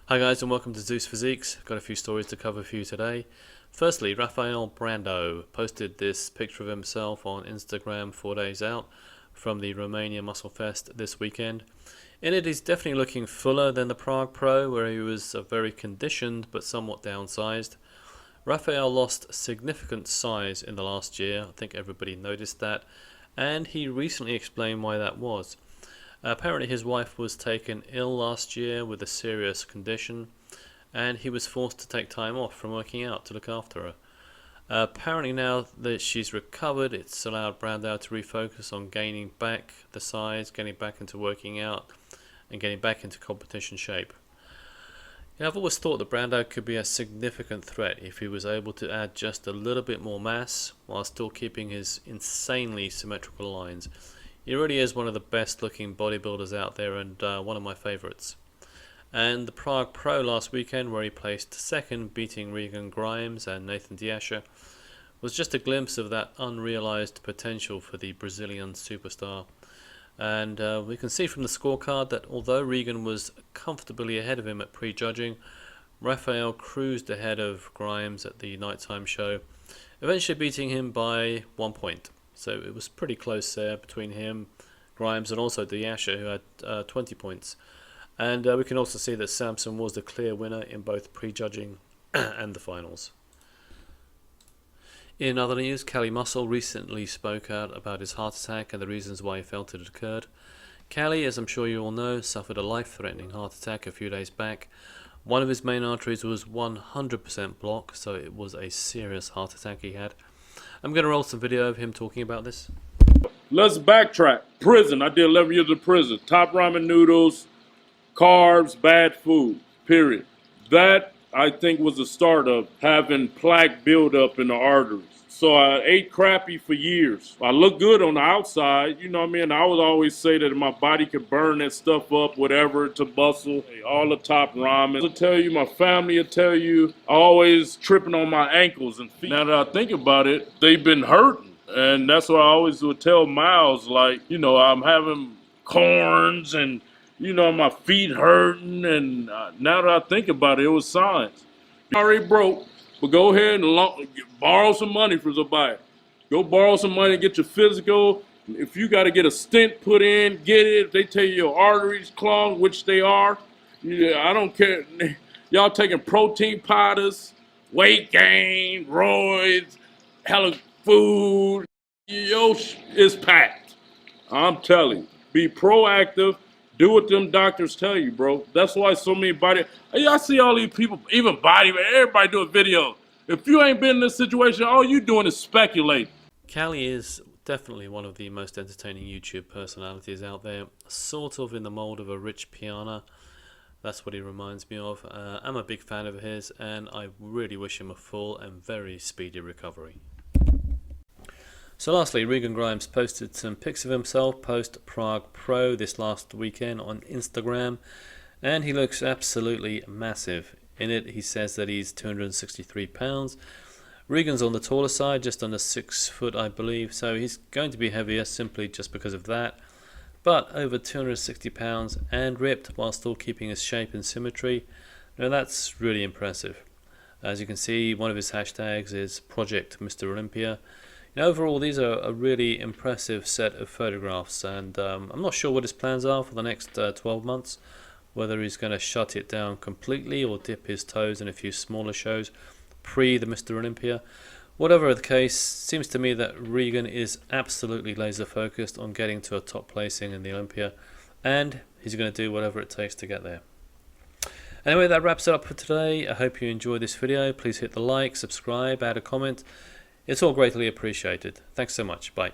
Hi guys and welcome to Zeus Physiques. Got a few stories to cover for you today. Firstly, Rafael Brandao posted this picture of himself on Instagram 4 days out from the Romania Muscle Fest this weekend. In it he's definitely looking fuller than the Prague Pro, where he was very conditioned but somewhat downsized. Rafael lost significant size in the last year, I think everybody noticed that, and he recently explained why that was. Apparently his wife was taken ill last year with a serious condition, and he was forced to take time off from working out to look after her. Apparently now that she's recovered, it's allowed Brandao to refocus on gaining back the size, getting back into working out, and getting back into competition shape. Yeah, I've always thought that Brandao could be a significant threat if he was able to add just a little bit more mass while still keeping his insanely symmetrical lines. He really is one of the best looking bodybuilders out there, and one of my favourites. And the Prague Pro last weekend, where he placed second, beating Regan Grimes and Nathan De Asha, was just a glimpse of that unrealised potential for the Brazilian superstar. And we can see from the scorecard that although Regan was comfortably ahead of him at pre-judging, Rafael cruised ahead of Grimes at the nighttime show, eventually beating him by 1 point. So it was pretty close there between him, Grimes, and also De Asha, who had 20 points. And we can also see that Samson was the clear winner in both prejudging and the finals. In other news, Cali Muscle recently spoke out about his heart attack and the reasons why he felt it had occurred. Cali, as I'm sure you all know, suffered a life-threatening heart attack a few days back. One of his main arteries was 100% blocked, so it was a serious heart attack he had. I'm going to roll some video of him talking about this. Let's backtrack. Prison. I did 11 years in prison. Top ramen noodles, carbs, bad food, period. That, I think, was the start of having plaque buildup in the arteries. So I ate crappy for years. I looked good on the outside, you know what I mean? I would always say that my body could burn that stuff up, whatever, to muscle. All the top ramen. I'll tell you, my family will tell you, I always tripping on my ankles and feet. Now that I think about it, they've been hurting. And that's why I always would tell Miles, like, you know, I'm having corns and, you know, my feet hurting. And now that I think about it, it was signs. Already broke. But go ahead and borrow some money from somebody. Go borrow some money, get your physical. If you got to get a stent put in, get it. If they tell you your arteries clogged, which they are, I don't care. Y'all taking protein powders, weight gain, roids, hella food. Yo, it's packed. I'm telling you. Be proactive. Do what them doctors tell you, bro. That's why so many I see all these people, even everybody do a video. If you ain't been in this situation, all you doing is speculate. Cali is definitely one of the most entertaining YouTube personalities out there, sort of in the mold of a Rich Piana. That's what he reminds me of. I'm a big fan of his, and I really wish him a full and very speedy recovery. So lastly, Regan Grimes posted some pics of himself post Prague Pro this last weekend on Instagram, and he looks absolutely massive. In it he says that he's 263 pounds. Regan's on the taller side, just under 6 foot I believe, so he's going to be heavier simply just because of that, but over 260 pounds and ripped while still keeping his shape and symmetry. Now that's really impressive. As you can see, one of his hashtags is Project Mr. Olympia. Overall, these are a really impressive set of photographs, and I'm not sure what his plans are for the next 12 months, whether he's going to shut it down completely or dip his toes in a few smaller shows pre the Mr. Olympia. Whatever the case, seems to me that Regan is absolutely laser focused on getting to a top placing in the Olympia, and he's going to do whatever it takes to get there. Anyway, that wraps it up for today. I hope you enjoyed this video. Please hit the like, subscribe, add a comment. It's all greatly appreciated. Thanks so much. Bye.